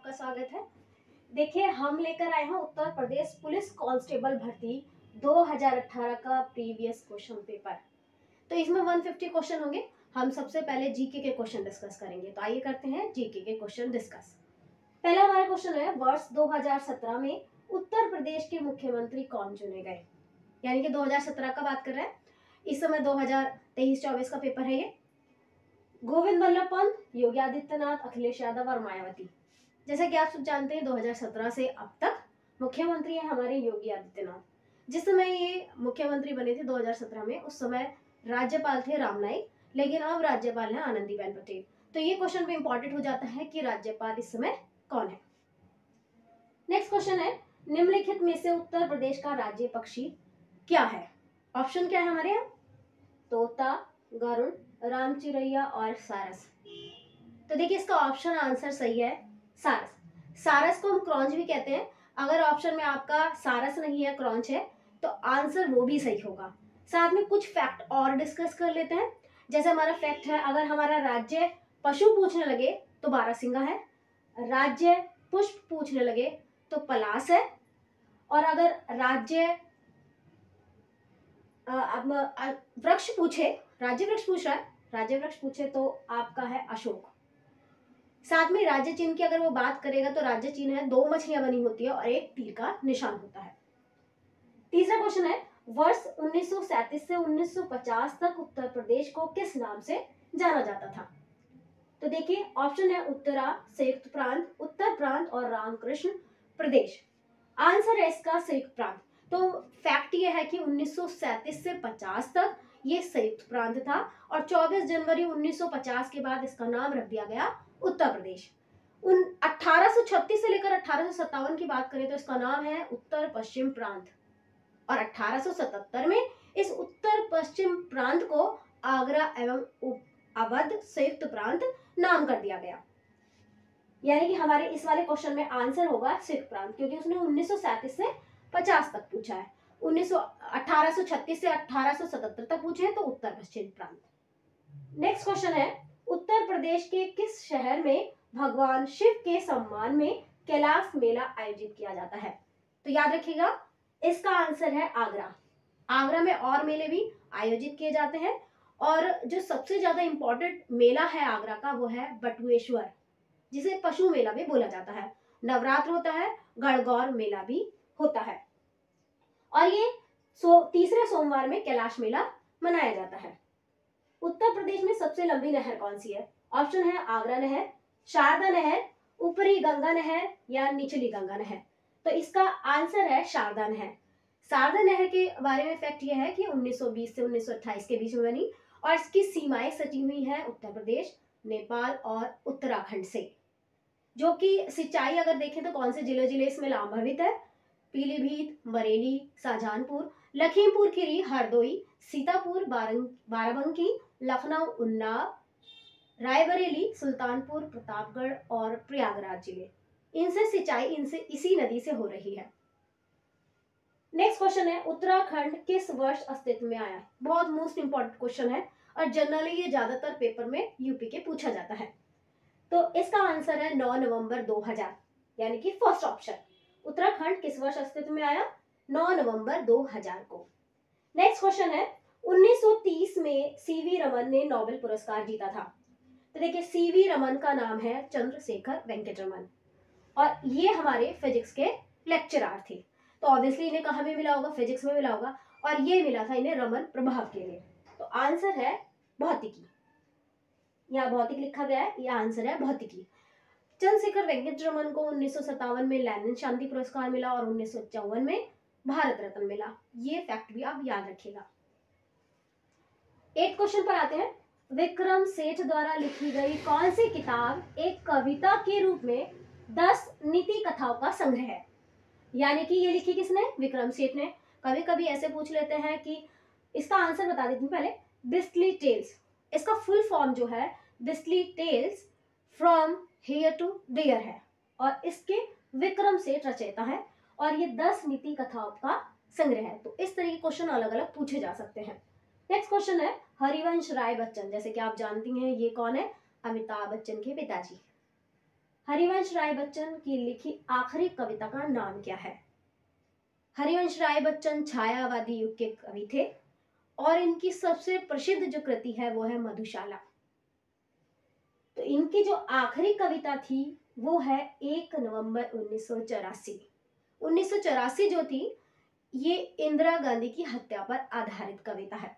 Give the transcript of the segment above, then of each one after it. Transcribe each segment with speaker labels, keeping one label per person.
Speaker 1: आपका स्वागत है। देखिए हम लेकर आए हैं उत्तर प्रदेश पुलिस कांस्टेबल भर्ती 2018 का प्रीवियस क्वेश्चन पेपर। तो इसमें 150 क्वेश्चन होंगे। हम सबसे पहले जीके के क्वेश्चन डिस्कस करेंगे। तो आइए करते हैं जीके के क्वेश्चन डिस्कस। पहला हमारा क्वेश्चन है, वर्ष 2017 में उत्तर प्रदेश के मुख्यमंत्री कौन चुने गए? यानी कि 2017 का बात कर रहे हैं, इस समय 2023-24 का पेपर है ये। गोविंद वल्लभ पंत, योगी आदित्यनाथ, अखिलेश यादव और मायावती। जैसा कि आप सब जानते हैं 2017 से अब तक मुख्यमंत्री है हमारे योगी आदित्यनाथ। जिस समय ये मुख्यमंत्री बने थे 2017 में, उस समय राज्यपाल थे राम नाईक, लेकिन अब राज्यपाल है आनंदीबेन पटेल। तो ये क्वेश्चन भी इंपॉर्टेंट हो जाता है कि राज्यपाल इस समय कौन है। नेक्स्ट क्वेश्चन है, निम्नलिखित में से उत्तर प्रदेश का राज्य पक्षी क्या है? ऑप्शन क्या है हमारे यहाँ? तोता, गरुड़, राम चिरैया और सारस। तो देखिए इसका ऑप्शन आंसर सही है सारस। सारस को हम क्रॉन्च भी कहते हैं। अगर ऑप्शन में आपका सारस नहीं है, क्रॉन्च है, तो आंसर वो भी सही होगा। साथ में कुछ फैक्ट और डिस्कस कर लेते हैं। जैसे हमारा फैक्ट है, अगर हमारा राज्य पशु पूछने लगे तो बारहसिंगा है, राज्य पुष्प पूछने लगे तो पलाश है, और अगर राज्य वृक्ष पूछे, राज्य वृक्ष पूछ रहा है, राज्य वृक्ष पूछे तो आपका है अशोक। साथ में राज्य चिन्ह की अगर वो बात करेगा तो राज्य चिन्ह है, 2 मछलियां बनी होती है और एक तीर का निशान होता है। तीसरा क्वेश्चन है, वर्ष 1937 से 1950 तक उत्तर प्रदेश को किस नाम से जाना जाता था? तो देखिए ऑप्शन है उत्तरा, संयुक्त प्रांत, उत्तर प्रांत और रामकृष्ण प्रदेश। आंसर है इसका संयुक्त प्रांत। तो फैक्ट ये है कि 1937 से 50 तक ये संयुक्त प्रांत था और 24 जनवरी 1950 के बाद इसका नाम रख दिया गया उत्तर प्रदेश। 1836 से लेकर 1857 की बात करें तो इसका नाम है उत्तर पश्चिम प्रांत, और 1877 में इस उत्तर पश्चिम प्रांत को आगरा एवं अवध संयुक्त प्रांत नाम कर दिया गया। यानी कि हमारे इस वाले क्वेश्चन में आंसर होगा संयुक्त प्रांत, क्योंकि उसने 1937 से 50 तक पूछा है। 1836 से 1877 तक पूछे हैं तो उत्तर पश्चिम प्रांत। नेक्स्ट क्वेश्चन है, उत्तर प्रदेश के किस शहर में भगवान शिव के सम्मान में कैलाश मेला आयोजित किया जाता है? तो याद रखिएगा इसका आंसर है आगरा। आगरा में और मेले भी आयोजित किए जाते हैं, और जो सबसे ज्यादा इंपॉर्टेंट मेला है आगरा का वो है बटुएश्वर, जिसे पशु मेला भी बोला जाता है। नवरात्र होता है, गणगौर मेला भी होता है, और ये तीसरे सोमवार में कैलाश मेला मनाया जाता है। उत्तर प्रदेश में सबसे लंबी नहर कौन सी है? ऑप्शन है आगरा नहर, शारदा नहर, ऊपरी गंगा नहर या निचली गंगा नहर। तो इसका आंसर है शारदा नहर। शारदा नहर के बारे में फैक्ट यह है कि 1920 से 1928 के बीच में बनी, और इसकी सीमाएं सटी हुई हैं उत्तर प्रदेश, नेपाल और उत्तराखंड से। जो कि सिंचाई अगर देखें तो कौन से जिले इसमें लाभान्वित है? पीलीभीत, बरेली, शाहजहांपुर, लखीमपुर खीरी, हरदोई, सीतापुर, बाराबंकी, लखनऊ, उन्नाव, रायबरेली, सुल्तानपुर, प्रतापगढ़ और प्रयागराज जिले। इनसे सिंचाई इसी नदी से हो रही है। नेक्स्ट क्वेश्चन है, उत्तराखंड किस वर्ष अस्तित्व में आया? बहुत मोस्ट इंपॉर्टेंट क्वेश्चन है, और जनरली ये ज्यादातर पेपर में यूपी के पूछा जाता है। तो इसका आंसर है 9 नवंबर 2000, यानी कि फर्स्ट ऑप्शन। उत्तराखंड किस वर्ष अस्तित्व में आया? 9 नवंबर 2000 को। नेक्स्ट क्वेश्चन है, 1930 में सीवी रमन ने नोबेल पुरस्कार जीता था। तो देखिए सीवी रमन का नाम है चंद्रशेखर वेंकट रमन, और ये हमारे फिजिक्स के लेक्चरर थे। तो ऑब्वियसली इन्हें कहाँ में मिला होगा? फिजिक्स में मिला होगा, और ये मिला था इन्हें रमन प्रभाव के लिए। तो आंसर है भौतिकी। यहाँ भौतिक लिखा गया है, यह आंसर है भौतिकी। चंद्रशेखर वेंकट रमन को 1957 में लेनिन शांति पुरस्कार मिला और 1954 में भारत रत्न मिला। ये फैक्ट भी आप याद रखिएगा। 8 क्वेश्चन पर आते हैं। विक्रम सेठ द्वारा लिखी गई कौन सी किताब एक कविता के रूप में 10 नीति कथाओं का संग्रह है? यानी कि ये लिखी किसने? विक्रम सेठ ने। कभी कभी ऐसे पूछ लेते हैं कि इसका आंसर बता देती हूँ पहले। बिस्टली टेल्स, इसका फुल फॉर्म जो है beastly tales from here to there है, और इसके विक्रम सेठ रचयिता है, और ये 10 नीति कथाओं का संग्रह है। तो इस तरह के क्वेश्चन अलग अलग पूछे जा सकते हैं। नेक्स्ट क्वेश्चन है, हरिवंश राय बच्चन, जैसे कि आप जानती हैं ये कौन है? अमिताभ बच्चन के पिताजी। हरिवंश राय बच्चन की लिखी आखिरी कविता का नाम क्या है? हरिवंश राय बच्चन छायावादी युग के कवि थे और इनकी सबसे प्रसिद्ध जो कृति है वो है मधुशाला। तो इनकी जो आखिरी कविता थी वो है 1 नवंबर 1984। 1984 जो थी ये इंदिरा गांधी की हत्या पर आधारित कविता है।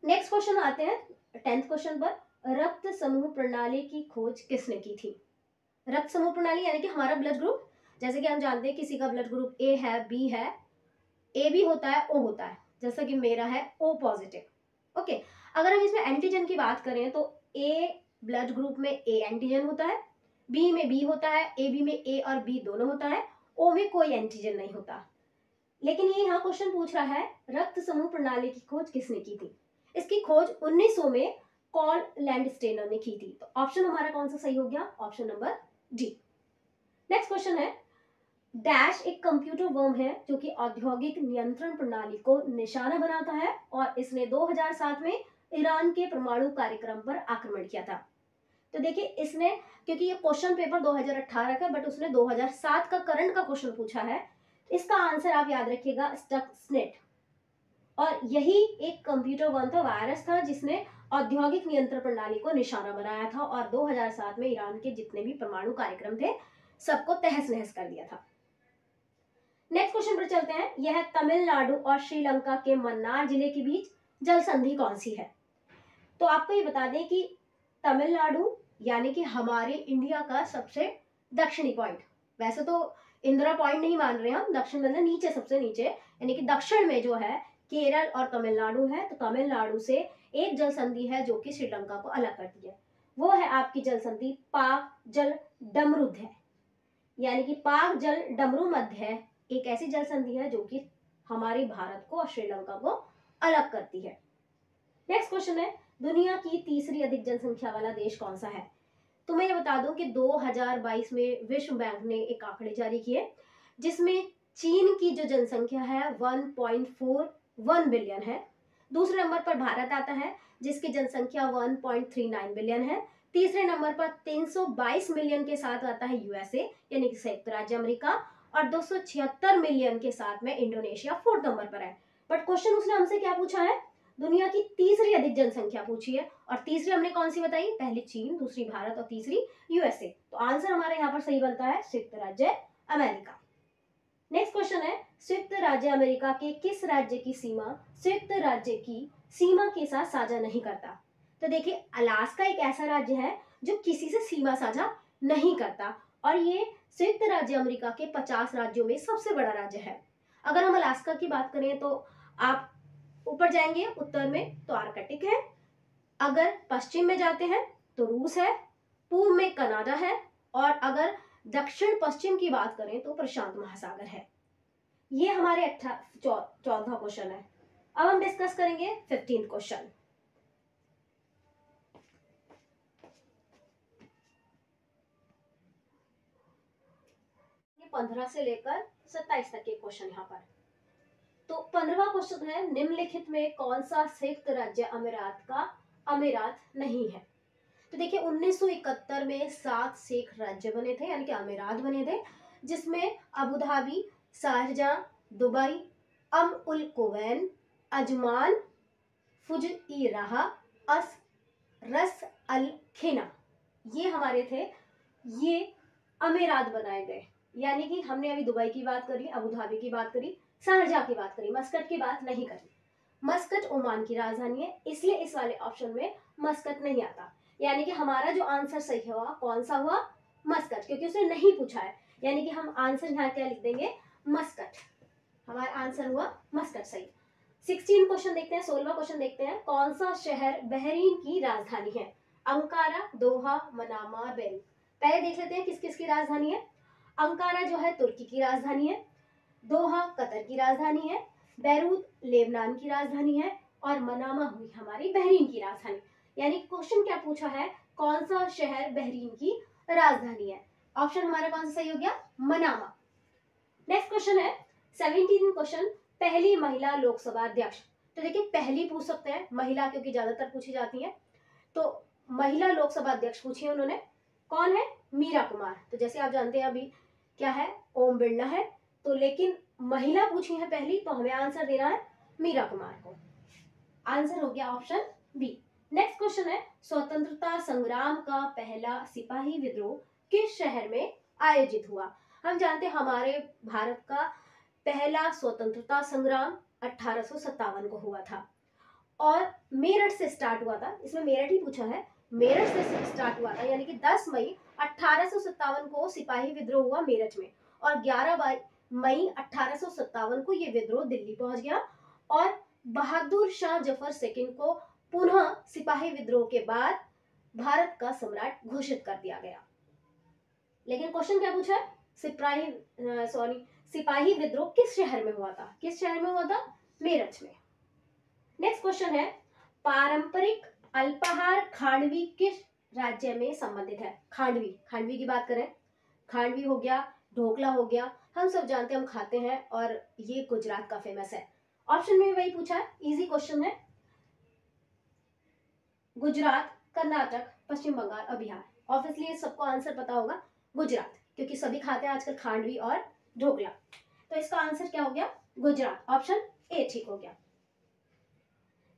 Speaker 1: नेक्स्ट क्वेश्चन आते हैं 10th क्वेश्चन पर। रक्त समूह प्रणाली की खोज किसने की थी? रक्त समूह प्रणाली यानी कि हमारा ब्लड ग्रुप, जैसे कि हम जानते हैं किसी का ब्लड ग्रुप ए है, बी है, ए भी होता है, ओ होता है, जैसा कि मेरा है ओ पॉजिटिव। ओके, अगर हम इसमें एंटीजन की बात करें तो ए ब्लड ग्रुप में ए एंटीजन होता है, बी में बी होता है, ए बी में ए और बी दोनों होता है, ओ में कोई एंटीजन नहीं होता। लेकिन ये यहाँ क्वेश्चन पूछ रहा है रक्त समूह प्रणाली की खोज किसने की थी? इसकी खोज 1900 में कॉल लैंडस्टेनर ने की थी। तो ऑप्शन हमारा कौन सा सही हो गया? Option number D. Next question है डैश एक कंप्यूटर वर्म है जो कि औद्योगिक नियंत्रण प्रणाली को निशाना बनाता है और इसने 2007 में ईरान के परमाणु कार्यक्रम पर आक्रमण किया था। तो देखिए इसने, क्योंकि ये क्वेश्चन पेपर 2018 का बट उसने 2007 का करंट का क्वेश्चन पूछा है, इसका आंसर आप याद रखिएगा स्टक्सनेट। और यही एक कंप्यूटर वर्म था, वायरस था जिसने औद्योगिक नियंत्रण प्रणाली को निशाना बनाया था और 2007 में ईरान के जितने भी परमाणु कार्यक्रम थे सबको तहस नहस कर दिया था। नेक्स्ट क्वेश्चन पर चलते हैं। यह तमिलनाडु और श्रीलंका के मन्नार जिले के बीच जल संधि कौन सी है? तो आपको ये बता दें कि तमिलनाडु यानी कि हमारे इंडिया का सबसे दक्षिणी पॉइंट, वैसे तो इंदिरा पॉइंट नहीं मान रहे हम, दक्षिण मतलब नीचे सबसे नीचे, यानी कि दक्षिण में जो है केरल और तमिलनाडु है। तो तमिलनाडु से एक जल संधि है जो कि श्रीलंका को अलग करती है, वो है आपकी जल संधि पाक जल डमरुध है, यानी कि पाक जल डमरू मध्य है, एक ऐसी जल संधि है जो कि हमारे भारत को और श्रीलंका को अलग करती है। नेक्स्ट क्वेश्चन है दुनिया की तीसरी अधिक जनसंख्या वाला देश कौन सा है? तो मैं ये बता दूं कि 2022 में विश्व बैंक ने एक आंकड़े जारी किए जिसमें चीन की जो जनसंख्या है 1.41 बिलियन है। दूसरे नंबर पर भारत आता है जिसकी जनसंख्या 1.39 बिलियन है। तीसरे नंबर पर 322 मिलियन के साथ आता है यूएसए यानी कि संयुक्त राज्य अमेरिका, और 276 मिलियन के साथ में इंडोनेशिया 4th नंबर पर है। बट क्वेश्चन उसने हमसे क्या पूछा है? दुनिया की तीसरी अधिक जनसंख्या पूछी है, और तीसरी हमने कौन सी बताई? पहली चीन, दूसरी भारत और तीसरी यूएसए। तो आंसर हमारा यहाँ पर सही बनता है संयुक्त राज्य अमेरिका। नेक्स्ट क्वेश्चन है संयुक्त राज्य अमेरिका के किस राज्य की सीमा संयुक्त राज्य की सीमा के साथ साझा नहीं करता? तो देखिए अलास्का एक ऐसा राज्य है जो किसी से सीमा साझा नहीं करता और ये संयुक्त राज्य अमेरिका के 50 राज्यों में सबसे बड़ा राज्य है। अगर हम अलास्का की बात करें तो आप ऊपर जाएंगे उत्तर में तो आर्कटिक है, अगर पश्चिम में जाते हैं तो रूस है, पूर्व में कनाडा है, और अगर दक्षिण पश्चिम की बात करें तो प्रशांत महासागर है। ये हमारे 14वां क्वेश्चन है। अब हम डिस्कस करेंगे 15th क्वेश्चन। ये 15 से लेकर 27 तक के क्वेश्चन यहाँ पर। तो 15वां क्वेश्चन है निम्नलिखित में कौन सा संयुक्त राज्य अमीरात का अमीरात नहीं है? तो देखिए 1971 में 7 शेख राज्य बने थे यानी कि अमीरात बने थे, जिसमें अबू धाबी, शारजाह, दुबई, उल कुवैन, अजमान, फुजइराह, अस रस अल खिना, ये हमारे थे, ये अमीरात बनाए गए। यानी कि हमने अभी दुबई की बात करी, अबू धाबी की बात करी, शारजाह की बात करी, मस्कट की बात नहीं करी। मस्कट ओमान की राजधानी है, इसलिए इस वाले ऑप्शन में मस्कट नहीं आता। यानी कि हमारा जो आंसर सही हुआ कौन सा हुआ? मस्कट, क्योंकि उसने नहीं पूछा है। यानी कि हम आंसर यहाँ क्या लिख देंगे? मस्कट। हमारा आंसर हुआ मस्कट सही। 16 क्वेश्चन देखते हैं, 16वां क्वेश्चन देखते हैं। कौन सा शहर बहरीन की राजधानी है? अंकारा, दोहा, मनामा, बेरूत। पहले देख लेते हैं किस किस की राजधानी है। अंकारा जो है तुर्की की राजधानी है, दोहा कतर की राजधानी है, बेरूत लेबनान की राजधानी है, और मनामा हुई हमारी बहरीन की राजधानी। यानी क्वेश्चन क्या पूछा है? कौन सा शहर बहरीन की राजधानी है? ऑप्शन हमारा कौन सा सही हो गया? मनामा। नेक्स्ट क्वेश्चन है 17 क्वेश्चन, पहली महिला लोकसभा अध्यक्ष। तो देखिए पहली पूछ सकते हैं महिला, क्योंकि ज्यादातर पूछी जाती है, तो महिला लोकसभा अध्यक्ष पूछी है उन्होंने। कौन है? मीरा कुमार। तो जैसे आप जानते हैं अभी क्या है, ओम बिरला है, तो लेकिन महिला पूछी है पहली, तो हमें आंसर देना है मीरा कुमार को। आंसर हो गया ऑप्शन बी। नेक्स्ट क्वेश्चन है, स्वतंत्रता संग्राम का पहला सिपाही विद्रोह किस शहर में आयोजित हुआ? हम जानते हैं हमारे भारत का पहला स्वतंत्रता संग्राम 1857 को हुआ था और मेरठ से स्टार्ट हुआ था। इसमें मेरठ ही पूछा है, मेरठ से स्टार्ट हुआ था, यानी कि 10 मई 1857 को सिपाही विद्रोह हुआ मेरठ में और 11 मई 1857 को ये विद्रोह दिल्ली पहुंच गया और बहादुर शाह जफर सेकंड को पुनः सिपाही विद्रोह के बाद भारत का सम्राट घोषित कर दिया गया। लेकिन क्वेश्चन क्या पूछा है? सिपाही विद्रोह किस शहर में हुआ था? किस शहर में हुआ था? मेरठ में। नेक्स्ट क्वेश्चन है, पारंपरिक अल्पाहार खांडवी किस राज्य में संबंधित है? खांडवी, खांडवी की बात करें, खांडवी हो गया, ढोकला हो गया, हम सब जानते हैं, हम खाते हैं और ये गुजरात का फेमस है। ऑप्शन में वही पूछा है, इजी क्वेश्चन है। गुजरात, कर्नाटक, पश्चिम बंगाल और बिहार। ऑब्वियसली सबको आंसर पता होगा गुजरात, क्योंकि सभी खाते हैं आजकल खांडवी और ढोकला। तो इसका आंसर क्या हो गया? गुजरात। ऑप्शन ए ठीक हो गया।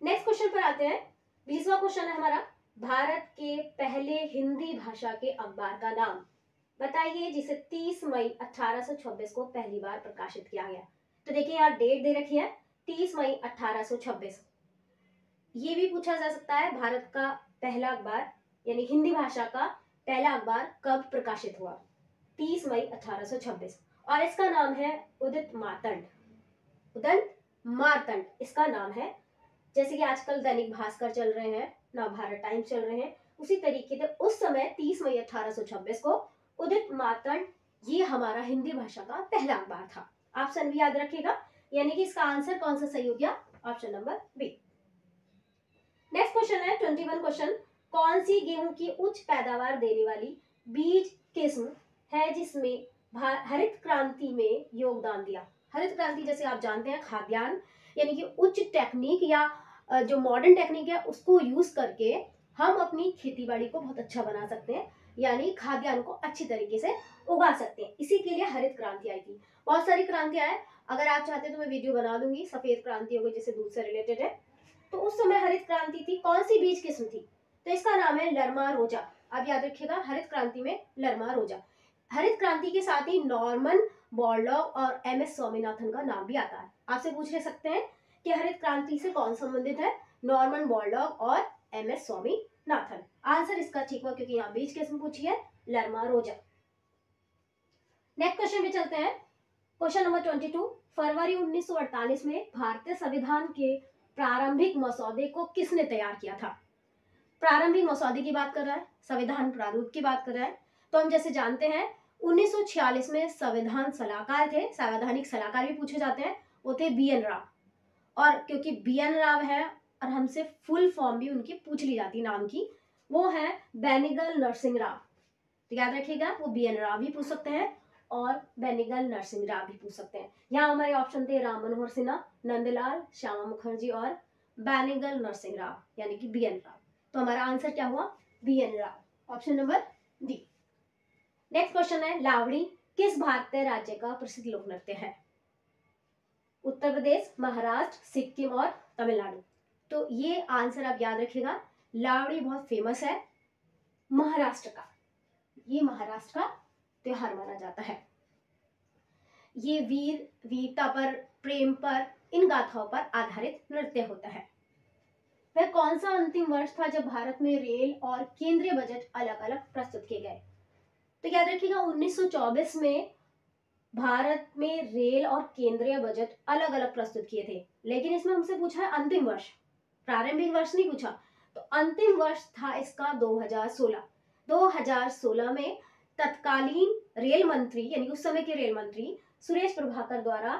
Speaker 1: नेक्स्ट क्वेश्चन पर आते हैं। 20वां क्वेश्चन है हमारा, भारत के पहले हिंदी भाषा के अखबार का नाम बताइए जिसे 30 मई 1826 को पहली बार प्रकाशित किया गया। तो देखिए यहाँ डेट दे रखी है 30 मई 1826। ये भी पूछा जा सकता है भारत का पहला अखबार यानी हिंदी भाषा का पहला अखबार कब प्रकाशित हुआ? 30 मई 1826 और इसका नाम है उदित मार्तंड। उदित मार्तंड इसका नाम है। जैसे कि आजकल दैनिक भास्कर चल रहे हैं, नवभारत टाइम्स चल रहे हैं, उसी तरीके से उस समय 30 मई 1826 को उदित मार्तंड ये हमारा हिंदी भाषा का पहला अखबार था। ऑप्शन भी याद रखिएगा, यानी कि इसका आंसर कौन सा सही हो गया? Option number B. Next question है 21 क्वेश्चन, कौन सी गेहूं की उच्च पैदावार देने वाली बीज किस्म है जिसमें हरित क्रांति में योगदान दिया? हरित क्रांति जैसे आप जानते हैं खाद्यान्न, यानी कि उच्च टेक्निक या जो मॉडर्न टेक्निक है उसको यूज करके हम अपनी खेती बाड़ी को बहुत अच्छा बना सकते हैं, यानी खाद्यान्न को अच्छी तरीके से उगा सकते हैं। इसी के लिए हरित क्रांति आई थी। बहुत सारी क्रांतियां हैं, अगर आप चाहते हैं तो मैं वीडियो बना दूंगी। सफेद क्रांति हो गई जिससे दूध से रिलेटेड है, तो उस समय हरित क्रांति थी। कौन सी बीज किस्म थी? तो इसका नाम है लरमा रोजा। आप याद रखिएगा, हरित क्रांति में लरमा रोजा। हरित क्रांति के साथ ही नॉर्मन बोरलॉग और MS स्वामीनाथन का नाम भी आता है। आपसे पूछ ले सकते हैं कि हरित क्रांति से कौन संबंधित है? नॉर्मन बोरलॉग और MS स्वामीनाथन। आंसर इसका ठीक हुआ क्योंकि यहाँ बीज किस्म पूछी है लरमा रोजा। नेक्स्ट क्वेश्चन पे चलते हैं। क्वेश्चन नंबर 22, फरवरी 1948 में भारतीय संविधान के प्रारंभिक मसौदे को किसने तैयार किया था? प्रारंभिक मसौदे की बात कर रहा है, संविधान प्रारूप की बात कर रहा है। तो हम जैसे जानते हैं 1946 में संविधान सलाहकार थे, संवैधानिक सलाहकार भी पूछे जाते हैं, वो थे BN राव। और क्योंकि BN राव है और हमसे फुल फॉर्म भी उनकी पूछ ली जाती नाम की, वो है बेनिगल नरसिंह राव। तो याद रखिएगा, वो BN राव भी पूछ सकते हैं और बेनिगल नरसिंह राव भी पूछ सकते हैं। यहाँ हमारे ऑप्शन थे राम मनोहर सिन्हा, नंदलाल, श्यामा मुखर्जी और बेनिगल नरसिंह राव, यानी कि BN राव। तो हमारा आंसर क्या हुआ? BN Rao. Option number D. Next question है, लावड़ी किस भारतीय राज्य का प्रसिद्ध लोक नृत्य है? उत्तर प्रदेश, महाराष्ट्र, सिक्किम और तमिलनाडु। तो ये आंसर आप याद रखिएगा, लावड़ी बहुत फेमस है महाराष्ट्र का। ये महाराष्ट्र का त्योहार माना जाता है। ये वीरता पर, प्रेम पर, इन गाथाओं पर आधारित नृत्य होता है। वह कौन सा अंतिम वर्ष था जब भारत में रेल और केंद्रीय बजट अलग अलग प्रस्तुत किए गए? तो याद रखिएगा 1924 में भारत में रेल और केंद्रीय बजट अलग अलग प्रस्तुत किए थे, लेकिन इसमें हमसे पूछा है अंतिम वर्ष, प्रारंभिक वर्ष नहीं पूछा। तो अंतिम वर्ष था इसका 2016। 2016 में तत्कालीन रेल मंत्री यानी उस समय के रेल मंत्री सुरेश प्रभाकर द्वारा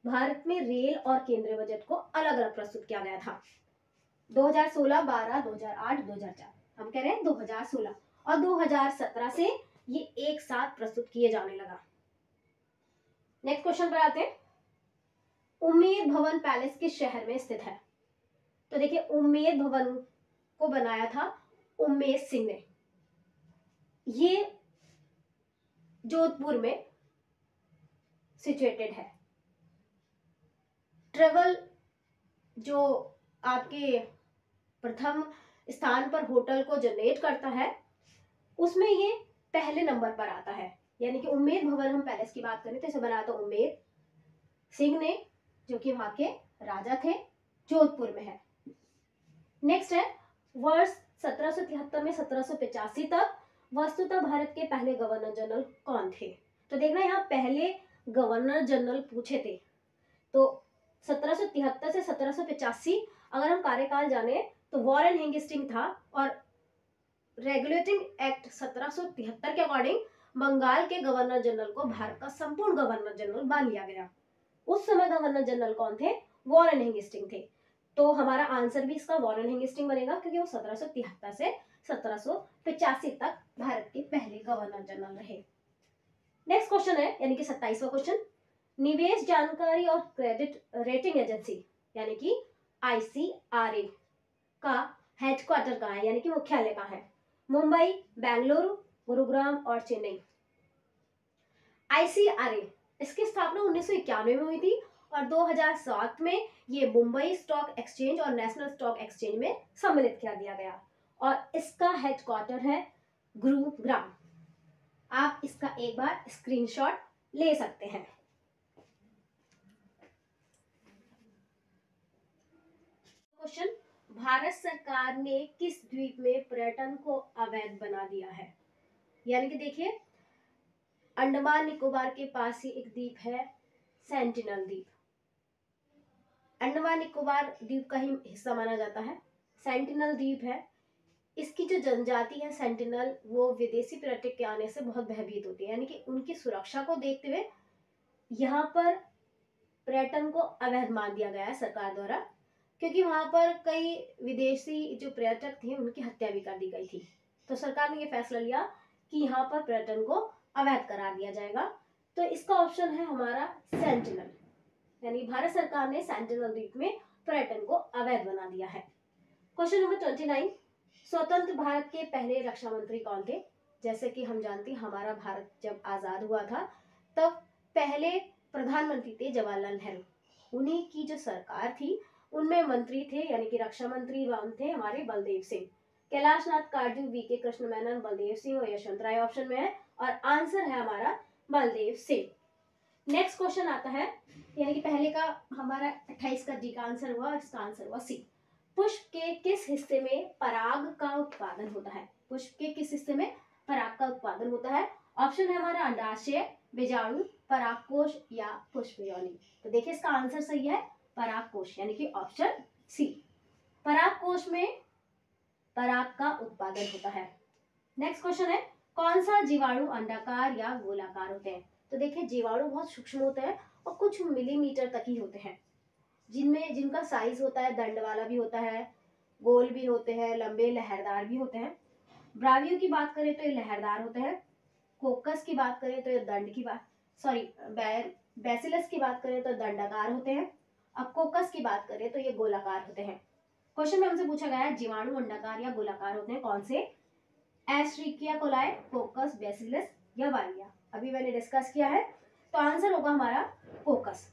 Speaker 1: भारत में रेल और केंद्रीय बजट को अलग अलग प्रस्तुत किया गया था। 2016, 12, 2008, 2004, हम कह रहे हैं 2016 और 2017 से ये एक साथ प्रस्तुत किए जाने लगा। नेक्स्ट क्वेश्चन पर आते हैं, उम्मेद भवन पैलेस किस शहर में स्थित है? तो देखिए उम्मेद भवन को बनाया था उम्मेद सिंह ने। ये जोधपुर में सिचुएटेड है। ट्रेवल जो आपके प्रथम स्थान पर होटल को जनरेट करता है उसमें ये पहले नंबर पर आता है। यानी कि उम्मेद भवन हम पैलेस की बात करें तो इसे बनाया था उम्मेद सिंह ने, जो कि वहां के राजा थे, जोधपुर में है। नेक्स्ट है वर्ष 1773 में 1785 तक वस्तुतः भारत के पहले गवर्नर जनरल कौन थे। तो देखना यहाँ पहले गवर्नर जनरल पूछे थे, तो 1773 से 1785 अगर हम कार्यकाल जाने तो वॉरेन हेस्टिंग था, और रेगुलेटिंग एक्ट 1773 के अकॉर्डिंग बंगाल के गवर्नर जनरल को भारत का संपूर्ण गवर्नर जनरल मान लिया गया। उस समय गवर्नर जनरल कौन थे? वॉरेन हेस्टिंग थे। तो हमारा आंसर भी इसका वॉरेन हेस्टिंग बनेगा, क्योंकि वो 1773 से 1785 तक भारत के पहले गवर्नर जनरल रहे। नेक्स्ट क्वेश्चन है, यानी कि 27वां क्वेश्चन, निवेश जानकारी और क्रेडिट रेटिंग एजेंसी यानी कि ICRA का हेडक्वार्टर कहाँ है, यानी कि मुख्यालय कहाँ है? मुंबई, बेंगलुरु, गुरुग्राम और चेन्नई। ICRA इसकी स्थापना 1991 में हुई थी और 2007 में ये मुंबई स्टॉक एक्सचेंज और नेशनल स्टॉक एक्सचेंज में सम्मिलित कर दिया गया, और इसका हेडक्वार्टर है गुरुग्राम। आप इसका एक बार स्क्रीनशॉट ले सकते हैं। क्वेश्चन, भारत सरकार ने किस द्वीप में पर्यटन को अवैध बना दिया है? यानी कि देखिए, अंडमान निकोबार के पास ही एक द्वीप है सेंटिनल द्वीप। अंडमान निकोबार द्वीप का ही हिस्सा माना जाता है। सेंटिनल द्वीप है, इसकी जो जनजाति है सेंटिनल, वो विदेशी पर्यटक के आने से बहुत भयभीत होती है, यानी कि उनकी सुरक्षा को देखते हुए यहाँ पर पर्यटन को अवैध मान दिया गया है सरकार द्वारा, क्योंकि वहां पर कई विदेशी जो पर्यटक थे उनकी हत्या भी कर दी गई थी। तो सरकार ने ये फैसला लिया कि यहाँ पर पर्यटन को अवैध करार दिया जाएगा। तो इसका ऑप्शन है हमारा सेंटिनल, यानी भारत सरकार ने सेंटिनल द्वीप में पर्यटन को अवैध बना दिया है। क्वेश्चन नंबर 29, स्वतंत्र भारत के पहले रक्षा मंत्री कौन थे? जैसे कि हम जानते हैं हमारा भारत जब आजाद हुआ था तब पहले प्रधानमंत्री थे जवाहरलाल नेहरू। उन्हीं की जो सरकार थी उनमें मंत्री थे, यानी कि रक्षा मंत्री थे हमारे बलदेव सिंह। कैलाश नाथ कारजू, VK कृष्ण मेनन, बलदेव सिंह और यशवंत राय ऑप्शन में है, और आंसर है हमारा बलदेव सिंह। नेक्स्ट क्वेश्चन आता है, यानी कि पहले का हमारा 28 का जी का आंसर हुआ, इसका आंसर हुआ सी। पुष्प के किस हिस्से में पराग का उत्पादन होता है? पुष्प के किस हिस्से में पराग का उत्पादन होता है? ऑप्शन है हमारा अंडाशय, बीजाणु, परागकोश या पुष्प योनि। तो देखिए इसका आंसर सही है परागकोश, यानी कि ऑप्शन सी। परागकोश में पराग का उत्पादन होता है। नेक्स्ट क्वेश्चन है, कौन सा जीवाणु अंडाकार या गोलाकार होते हैं? तो देखिए जीवाणु बहुत सूक्ष्म होते हैं और कुछ मिलीमीटर तक ही होते हैं, जिनका साइज होता है दंड वाला भी होता है, गोल भी होते हैं, लंबे लहरदार भी होते हैं। ब्रावियो की बात करें तो ये लहरदार होते हैं। कोकस की बात करें तो ये दंड की बात बैसिलस की बात करें तो दंडाकार होते हैं। अब कोकस की बात करें तो ये गोलाकार होते हैं। क्वेश्चन में हमसे पूछा गया है जीवाणु अंडाकार या गोलाकार होते हैं कौन से? एस्ट्रिकिया कोलाई, कोकस, बैसिलस या वालिया। अभी मैंने डिस्कस किया है, तो आंसर होगा हमारा कोकस।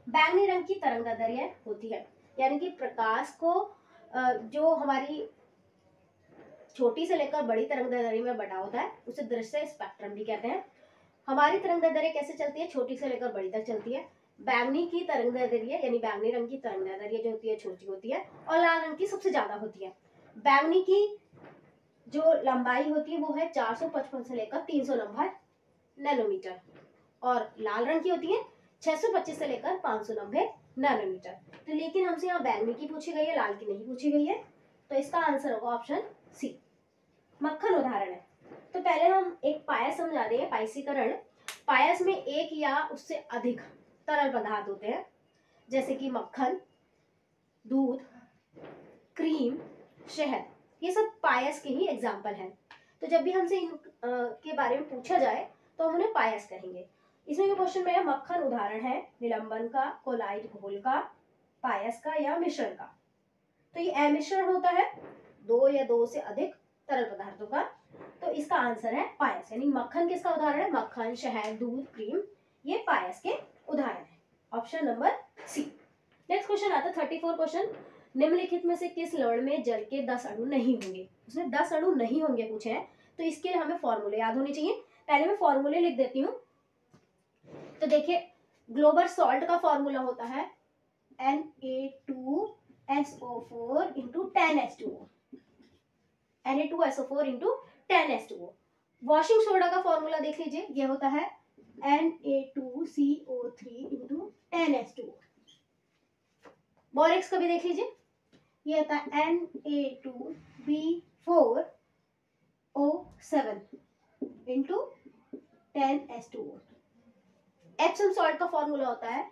Speaker 1: बैंगनी रंग की तरंगदैर्घ्य होती है, यानी कि प्रकाश को जो हमारी छोटी से लेकर बड़ी तरंगदैर्घ्य में बटा होता है उसे दृश्य स्पेक्ट्रम भी कहते हैं। हमारी तरंगदैर्घ्य कैसे चलती है? छोटी से लेकर बड़ी तक चलती है। बैंगनी की तरंगदैर्घ्य यानी बैंगनी रंग की तरंगदैर्घ्य जो होती है छोटी होती है, और लाल रंग की सबसे ज्यादा होती है। बैंगनी की जो लंबाई होती है वो है 455 से लेकर 390 नैनोमीटर, और लाल रंग की होती है 625 से लेकर 590 नैनोमीटर। तो लेकिन हमसे यहाँ बैंगनी की पूछी गई है, लाल की नहीं पूछी गई है, तो इसका आंसर होगा ऑप्शन सी। मक्खन उदाहरण है, तो पहले हम एक पायस समझा दें, पायसीकरण। पायस में एक या उससे अधिक तरल पदार्थ होते हैं, जैसे कि मक्खन, दूध, क्रीम, शहद, ये सब पायस के ही एग्जाम्पल हैं। तो जब भी हमसे इन के बारे में पूछा जाए तो हम उन्हें पायस कहेंगे। इसमें भी क्वेश्चन में मक्खन उदाहरण है निलंबन का, कोलाइड घोल का, पायस का या मिश्रण का। तो ये अमिश्रण होता है, दो या दो से अधिक तरल पदार्थों का तो इसका आंसर है पायस, यानी मक्खन किसका उदाहरण है? मक्खन, शहद, दूध, क्रीम, ये पायस के उदाहरण है। Option number C. Next question आता है 34 क्वेश्चन। निम्नलिखित में से किस लवण में जल के 10 अणु नहीं होंगे? उसने 10 अणु नहीं होंगे पूछे हैं, तो इसके लिए हमें फॉर्मूले याद होने चाहिए। पहले मैं फॉर्मूले लिख देती हूँ। तो देखिए, ग्लोबल सॉल्ट का फॉर्मूला होता है Na2SO4 into 10H2O, Na2SO4 into 10H2O। Washing soda का फॉर्मूला देख लीजिए, ये होता है Na2CO3 इंटू 10H2O। बोरेक्स का भी देख लीजिए, ये होता है Na2B4O7 into 10H2O। Epsom salt का फॉर्मूला होता है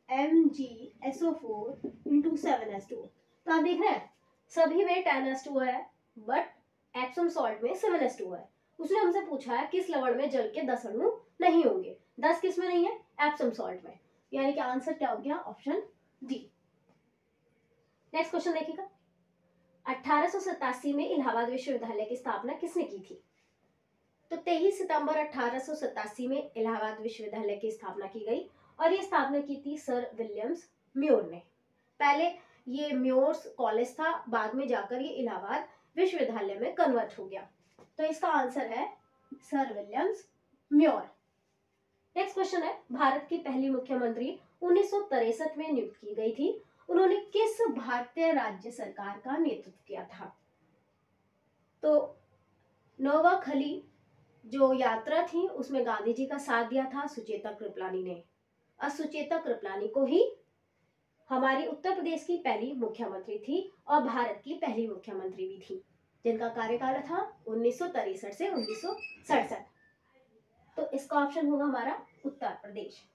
Speaker 1: MgSO4 इंटू 7H2O। तो आप देख रहे हैं सभी में 10H2O है, बट एप्सम सॉल्ट में 7H2O है। उसने हमसे पूछा है किस लवण में जल के 10 अणु नहीं होंगे। 10 किस में नहीं है? एप्सम सॉल्ट में, यानी कि आंसर क्या हो गया? Option D. नेक्स्ट क्वेश्चन देखिएगा। 1887 में इलाहाबाद विश्वविद्यालय की स्थापना किसने की थी? तो 23 सितंबर 1887 में इलाहाबाद विश्वविद्यालय की स्थापना की गई, और ये स्थापना की थी सर विलियम्स म्योर ने। पहले ये म्योर्स कॉलेज था, बाद में जाकर ये इलाहाबाद विश्वविद्यालय में कन्वर्ट हो गया। तो इसका आंसर है sir Williams more. Next question है, भारत की पहली मुख्यमंत्री 1963 में नियुक्त की गई थी। उन्होंने किस भारतीय राज्य सरकार का नेतृत्व किया था? तो नोवाखली जो यात्रा थी उसमें गांधी जी का साथ दिया था सुचेता कृपलानी ने, और सुचेता कृपलानी को ही हमारी उत्तर प्रदेश की पहली मुख्यमंत्री थी और भारत की पहली मुख्यमंत्री भी थी, जिनका कार्यकाल था 1963 से 1967। तो इसका ऑप्शन होगा हमारा उत्तर प्रदेश।